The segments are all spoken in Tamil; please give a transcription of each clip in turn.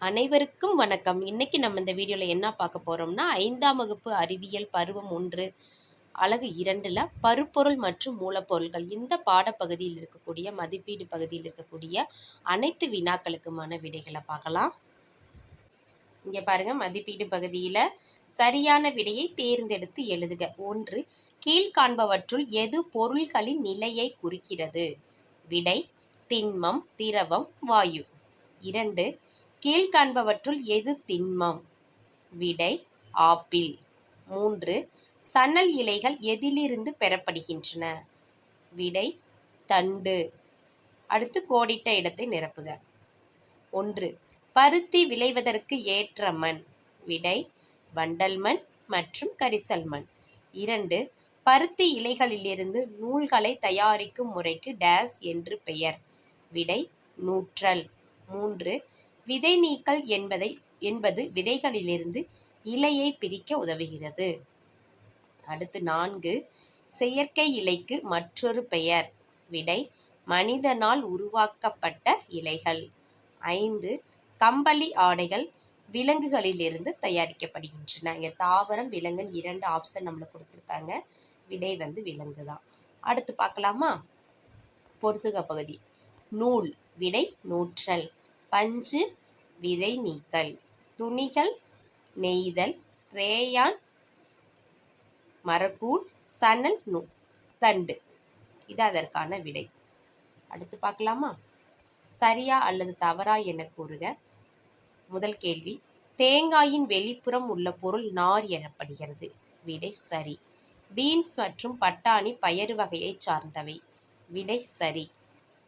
அனைவருக்கும் வணக்கம். இன்னைக்கு நம்ம இந்த வீடியோல என்ன பார்க்க போறோம்னா, 5ஆம் வகுப்பு அறிவியல் பருவம் 1 அலகு 2ல பருப்பொருள் மற்றும் மூலப்பொருட்கள் இந்த பாடப்பகுதியில் இருக்கக்கூடிய மதிப்பீடு பகுதியில் இருக்கக்கூடிய அனைத்து வினாக்களுக்குமான விடைகளை பார்க்கலாம். இங்க பாருங்க, மதிப்பீடு பகுதியில சரியான விடையை தேர்ந்தெடுத்து எழுதுக. 1. கீழ்காண்பவற்றுள் எது பொருள்களின் நிலையை குறிக்கிறது? விடை திண்மம், திரவம், வாயு. 2. கீழ்காண்பவற்றுள் எது திண்மம்? விடை ஆப்பிள். 3. சணல் இலைகள் எதிலிருந்து பெறப்படுகின்றன? விடை தண்டு. அடுத்து கோடிட்ட இடத்தை நிரப்புக. 1. பருத்தி விளைவதற்கு ஏற்ற மண். விடை வண்டல் மண் மற்றும் கரிசல் மண். 2. பருத்தி இலைகளிலிருந்து நூல்களை தயாரிக்கும் முறைக்கு டேஸ் என்று பெயர். விடை நூற்றல். 3. விதை நீக்கல் என்பது விதைகளிலிருந்து இலையை பிரிக்க உதவுகிறது. அடுத்து 4. செயற்கை இலைக்கு மற்றொரு பெயர். விடை மனிதனால் உருவாக்கப்பட்ட இலைகள். 5. கம்பளி ஆடைகள் விலங்குகளிலிருந்து தயாரிக்கப்படுகின்றன. இங்கே தாவரம் விலங்குன்னு 2 ஆப்ஷன் நம்மளுக்கு கொடுத்துருக்காங்க. விடை விலங்கு தான். அடுத்து பார்க்கலாமா? பொறுத்துக பகுதி. நூல். விடை நூற்றல். பஞ்சு விதை நீக்கல். துணிகள் நெய்தல். ரேயான் மரக்கூழ். சணல் தண்டு. இது அதற்கான விடை. அடுத்து பார்க்கலாமா? சரியா அல்லது தவறா என கூறுக. முதல் கேள்வி, தேங்காயின் வெளிப்புறம் உள்ள பொருள் நார் எனப்படுகிறது. விடை சரி. பீன்ஸ் மற்றும் பட்டாணி பயறு வகையை சார்ந்தவை. விடை சரி.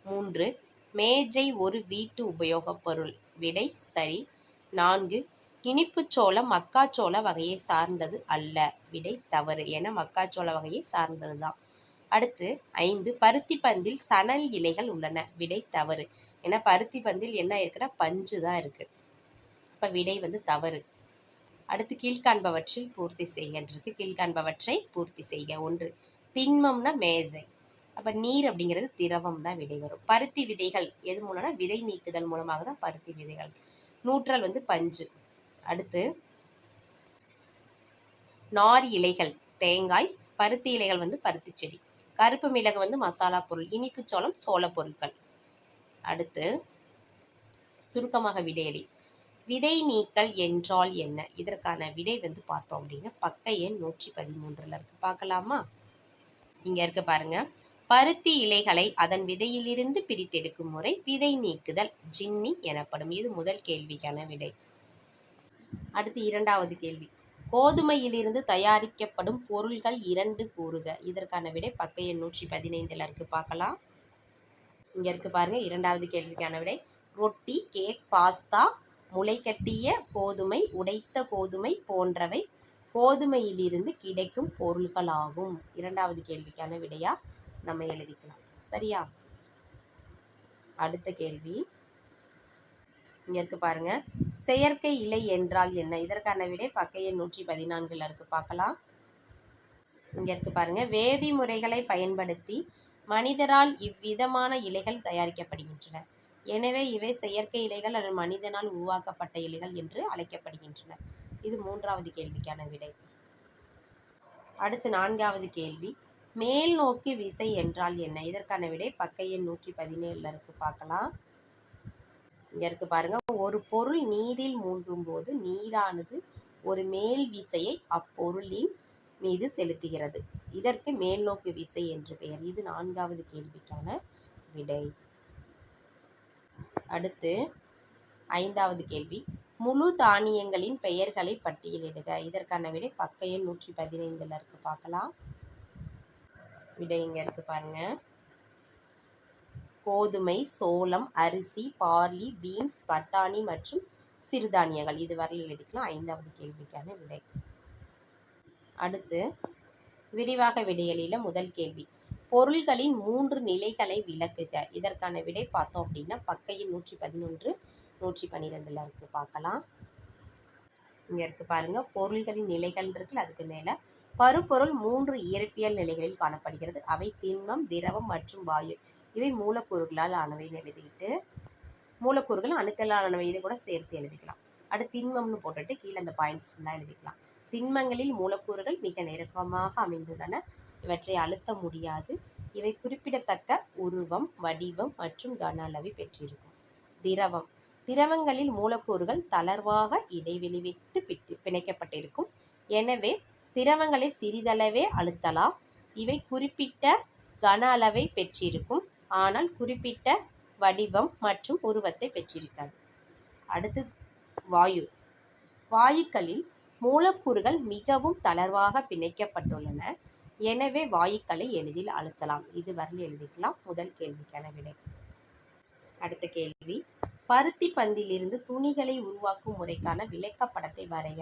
3. மேஜை ஒரு வீட்டு உபயோகப் பொருள். விடை சரி. 4. இனிப்புச்சோளம் மக்காச்சோள வகையை சார்ந்தது அல்ல. விடை தவறு. என மக்காச்சோள வகையை சார்ந்தது தான். அடுத்து 5. பருத்தி பந்தில் சணல் இலைகள் உள்ளன. விடை தவறு. ஏன்னா பருத்தி பந்தில் என்ன இருக்குன்னா பஞ்சு தான் இருக்கு. அப்ப விடை தவறு. அடுத்து கீழ்காண்பவற்றில் பூர்த்தி செய்கின்றிருக்கு. கீழ்காண்பவற்றை பூர்த்தி செய்க. 1. திண்மம்னா மேஜை. அப்போ நீர் அப்படிங்கிறது திரவம் தான் விடை வரும். பருத்தி விதைகள் எது மூலம்னா விதை நீக்குதல் மூலமாக தான் பருத்தி விதைகள். நூற்றல் பஞ்சு. அடுத்து நார் இலைகள் தேங்காய். பருத்தி இலைகள் பருத்தி செடி. கருப்பு மிளகு மசாலா பொருள். இனிப்பு சோளம் சோள பொருட்கள். அடுத்து சுருக்கமாக விடையளி. விதை நீக்கல் என்றால் என்ன? இதற்கான விடை பார்த்தோம் அப்படின்னா பக்க எண் 113 இருக்கு. பார்க்கலாமா? இங்க இருக்கு பாருங்க. பருத்தி இலைகளை அதன் விதையிலிருந்து பிரித்தெடுக்கும் முறை விதை நீக்குதல் ஜின்னிங் எனப்படும். இது முதல் கேள்விக்கான விடை. அடுத்து இரண்டாவது கேள்வி, கோதுமையிலிருந்து தயாரிக்கப்படும் பொருள்கள் 2 கூறுக. இதற்கான விடை பக்க எண் 115 இருக்கு. பார்க்கலாம். இங்க இருக்கு பாருங்க. இரண்டாவது கேள்விக்கான விடை ரொட்டி, கேக், பாஸ்தா, முளைக்கட்டிய கோதுமை, உடைத்த கோதுமை போன்றவை கோதுமையிலிருந்து கிடைக்கும் பொருள்களாகும். இரண்டாவது கேள்விக்கான விடையா நம்ம எழுதிக்கலாம். சரியா? அடுத்த கேள்வி இங்க இருக்கு பாருங்க. செயற்கை இலை என்றால் என்ன? இதற்கான விடை பக்க எண் 114 இருக்கு. பார்க்கலாம். இங்க இருக்கு பாருங்க. வேதி முறைகளை பயன்படுத்தி மனிதரால் இவ்விதமான இலைகள் தயாரிக்கப்படுகின்றன. எனவே இவை செயற்கை இலைகள் அல்லது மனிதனால் உருவாக்கப்பட்ட இலைகள் என்று அழைக்கப்படுகின்றன. இது மூன்றாவது கேள்விக்கான விடை. அடுத்து நான்காவது கேள்வி, மேல் நோக்கு விசை என்றால் என்ன? இதற்கான விடை பக்க எண் 117 இருக்கு. பார்க்கலாம். இங்க இருக்கு பாருங்க. ஒரு பொருள் நீரில் மூழ்கும் போது நீரானது ஒரு மேல் விசையை அப்பொருளின் மீது செலுத்துகிறது. இதற்கு மேல் நோக்கு விசை என்று பெயர். இது நான்காவது கேள்விக்கான விடை. அடுத்து ஐந்தாவது கேள்வி, முழு தானியங்களின் பெயர்களை பட்டியலிடுக. இதற்கான விடை பக்க எண் 115 இருக்கு. பார்க்கலாம். விடை இங்க இருக்கு பாருங்க. கோதுமை, சோளம், அரிசி, பார்லி, பீன்ஸ், பட்டாணி மற்றும் சிறுதானியங்கள். இது வரையில் எழுதிக்கலாம். ஐந்தாவது கேள்விக்கான விடை. அடுத்து விரிவாக விடையலில முதல் கேள்வி, பொருள்களின் 3 நிலைகளை விளக்குக. இதற்கான விடை பார்த்தோம் அப்படின்னா பக்க எண் 111 112 இருக்கு. பார்க்கலாம். இங்க இருக்கு பாருங்க. பொருள்களின் நிலைகள் இருக்குல்ல, அதுக்கு மேல பருப்பொருள் 3 இயற்பியல் நிலைகளில் காணப்படுகிறது. அவை திண்மம், திரவம் மற்றும் வாயு. இவை மூலக்கூறுகளால் ஆனவைன்னு எழுதிட்டு மூலக்கூறுகள் அணுக்களானவை, இதை கூட சேர்த்து எழுதிக்கலாம். அடுத்து திண்மம்னு போட்டுட்டு கீழே அந்த பாயிண்ட்ஸ் ஃபுல்லாக எழுதிக்கலாம். திண்மங்களில் மூலக்கூறுகள் மிக நெருக்கமாக அமைந்துள்ளன. இவற்றை அழுத்த முடியாது. இவை குறிப்பிடத்தக்க உருவம், வடிவம் மற்றும் கன அளவை பெற்றிருக்கும். திரவம். திரவங்களில் மூலக்கூறுகள் தளர்வாக இடைவெளி விட்டு பிணைக்கப்பட்டிருக்கும். எனவே திரவங்களை சிறிதளவே அழுத்தலாம். இவை குறிப்பிட்ட கன அளவை பெற்றிருக்கும், ஆனால் குறிப்பிட்ட வடிவம் மற்றும் உருவத்தை பெற்றிருக்காது. அடுத்து வாயு. வாயுக்களில் மூலக்கூறுகள் மிகவும் தளர்வாக பிணைக்கப்பட்டுள்ளன. எனவே வாயுக்களை எளிதில் அழுத்தலாம். இது வரல எழுதிக்கலாம். முதல் கேள்விக்கான விடை. அடுத்த கேள்வி, பருத்தி பந்திலிருந்து துணிகளை உருவாக்கும் முறைக்கான விளக்கப்படத்தை வரைக.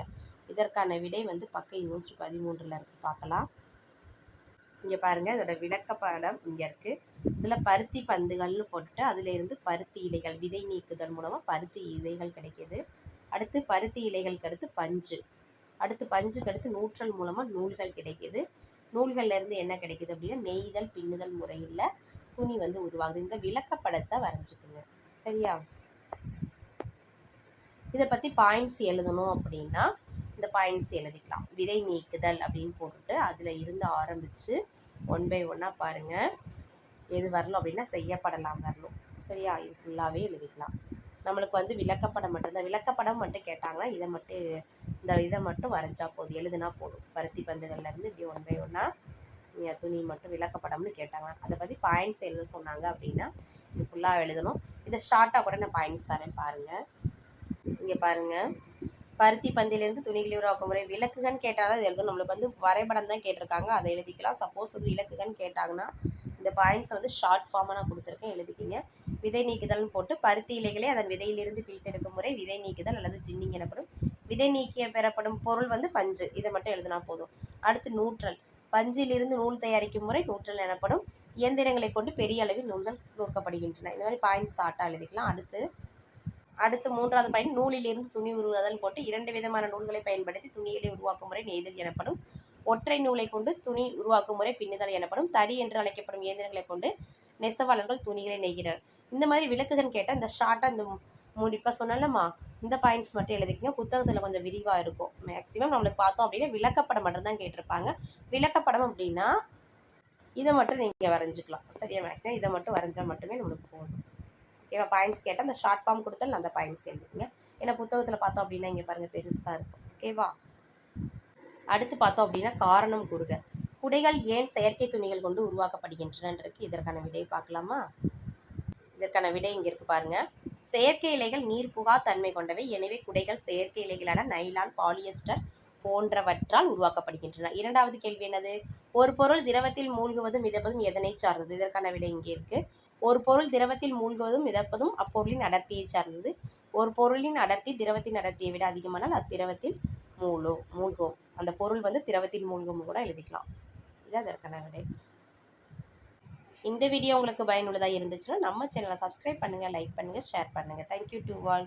இதற்கான விடை பக்கம் 213 இருக்கு, பார்க்கலாம். இங்கே பாருங்க, இதோட விளக்கப்படம் இங்கே இருக்கு. இதில் பருத்தி பந்துகள்னு போட்டுட்டு அதுல இருந்து பருத்தி இலைகள் விதை நீக்குதல் மூலமா பருத்தி இலைகள் கிடைக்கிது. அடுத்து பருத்தி இலைகளுக்கு அடுத்து பஞ்சு, அடுத்து பஞ்சுக்கு அடுத்து நூற்றல் மூலமா நூல்கள் கிடைக்கிது. நூல்கள்ல இருந்து என்ன கிடைக்குது அப்படின்னா நெய்தல் பின்னுதல் முறையில் துணி உருவாகுது. இந்த விளக்கப்படத்தை வரைஞ்சிக்குங்க, சரியா? இதை பற்றி பாயிண்ட்ஸ் எழுதணும் அப்படின்னா இந்த பாயிண்ட்ஸ் எழுதிக்கலாம். விதை நீக்குதல் அப்படின்னு போட்டுட்டு அதில் இருந்து ஆரம்பித்து 1 by 1 பாருங்கள். எது வரணும் அப்படின்னா செய்யப்படலாம் வரணும், சரியா? இது ஃபுல்லாகவே எழுதிக்கலாம். நம்மளுக்கு விளக்கப்படம் மட்டும், இந்த விளக்கப்படம் மட்டும் கேட்டாங்கன்னா இதை மட்டும் வரைஞ்சா போதும், எழுதுனா போதும். பருத்தி பந்துகள்லேருந்து இப்படி 1 by 1 துணி மட்டும் விளக்கப்படம்னு கேட்டாங்க. அதை பற்றி பாயிண்ட்ஸ் எழுத சொன்னாங்க அப்படின்னா இது ஃபுல்லாக எழுதணும். இதை ஷார்ட்டாக கூட நான் பாயிண்ட்ஸ் தரேன் பாருங்கள். இங்கே பாருங்கள், பருத்தி பந்திலிருந்து துணிகளை உருவாக்கும் முறை விளக்குகன்னு கேட்டால் தான் எழுதணும். நம்மளுக்கு வரைபடம் தான் கேட்டிருக்காங்க, அதை எழுதிக்கலாம். சப்போஸ் விளக்குகன்னு கேட்டாங்கன்னா இந்த பாயிண்ட்ஸ் ஷார்ட் ஃபார்மாக நான் கொடுத்துருக்கேன், எழுதிக்கிங்க. விதை நீக்குதல்னு போட்டு பருத்தி இலைகளை அதன் விதையிலிருந்து பிரித்தெடுக்கும் முறை விதை நீக்குதல் அல்லது ஜின்னிங் எனப்படும். விதை நீக்கிய பெறப்படும் பொருள் பஞ்சு, இதை மட்டும் எழுதினா போதும். அடுத்து நூற்றல். பஞ்சிலிருந்து நூல் தயாரிக்கும் முறை நூற்றல் எனப்படும். இயந்திரங்களை கொண்டு பெரிய அளவில் நூல்கள் நூற்கப்படுகின்றன. இந்த மாதிரி பாயிண்ட்ஸ் ஷார்ட்டாக எழுதிக்கலாம். அடுத்து 3வது பாயிண்ட், நூலிலிருந்து துணி உருவாதல் போட்டு 2 விதமான நூல்களை பயன்படுத்தி துணிகளை உருவாக்கும் முறை நெய்தல் எனப்படும். ஒற்றை நூலை கொண்டு துணி உருவாக்கும் முறை பின்னுதல் எனப்படும். தறி என்று அழைக்கப்படும் இயந்திரங்களை கொண்டு நெசவாளர்கள் துணிகளை நெய்கிறார். இந்த மாதிரி விளக்குகன்னு கேட்டால் இந்த ஷார்ட்டாக இந்த இப்போ சொன்னலம்மா இந்த பாயிண்ட்ஸ் மட்டும் எழுதிக்கங்க. புத்தகத்தில் கொஞ்சம் விரிவாக இருக்கும். மேக்ஸிமம் நம்மளுக்கு பார்த்தோம் அப்படின்னா விளக்கப்படம் மட்டும் தான் கேட்டிருப்பாங்க. விளக்கப்படம் அப்படின்னா இதை மட்டும் நீங்கள் வரைஞ்சிக்கலாம், சரியா? மேக்ஸிமம் இதை மட்டும் வரைஞ்சால் மட்டுமே நம்மளுக்கு போதும், ஓகேவா? பாயிண்ட்ஸ் கேட்டால் அந்த ஷார்ட் ஃபார்ம் கொடுத்தாலும் அந்த பாயிண்ட்ஸ் எழுதிக்கங்க. ஏன்னா புத்தகத்தில் பார்த்தோம் அப்படின்னா இங்கே பாருங்கள் பெருசாக இருக்கும், ஓகேவா? அடுத்து பார்த்தோம் அப்படின்னா காரணம் கூறுக. குடைகள் ஏன் செயற்கை துணிகள் கொண்டு உருவாக்கப்படுகின்றனருக்கு இதற்கான விடையை பார்க்கலாமா? இதற்கான விடை இங்கே இருக்கு பாருங்க. செயற்கை இலைகள் நீர் புகா தன்மை கொண்டவை. எனவே குடைகள் செயற்கை இலைகளான நைலான், பாலியஸ்டர் போன்றவற்றால் உருவாக்கப்படுகின்றன. 2வது கேள்வி என்னது? ஒரு பொருள் திரவத்தில் மூழ்குவதும் மிதப்பதும் எதனை சார்ந்தது? இதற்கான விடை இங்கே இருக்கு. ஒரு பொருள் திரவத்தில் மூழ்குவதும் மிதப்பதும் அப்பொருளின் அடர்த்தியை சார்ந்தது. ஒரு பொருளின் அடர்த்தி திரவத்தின் அடர்த்தியை விட அதிகமானால் அத்திரவத்தில் மூழ்கும். அந்த பொருள் திரவத்தில் மூழ்கும் கூட எழுதிக்கலாம். இது அதற்கான விடை. இந்த வீடியோ உங்களுக்கு பயனுள்ளதாக இருந்துச்சுன்னா நம்ம சேனலை சப்ஸ்கிரைப் பண்ணுங்கள், லைக் பண்ணுங்கள், ஷேர் பண்ணுங்கள். Thank you to all.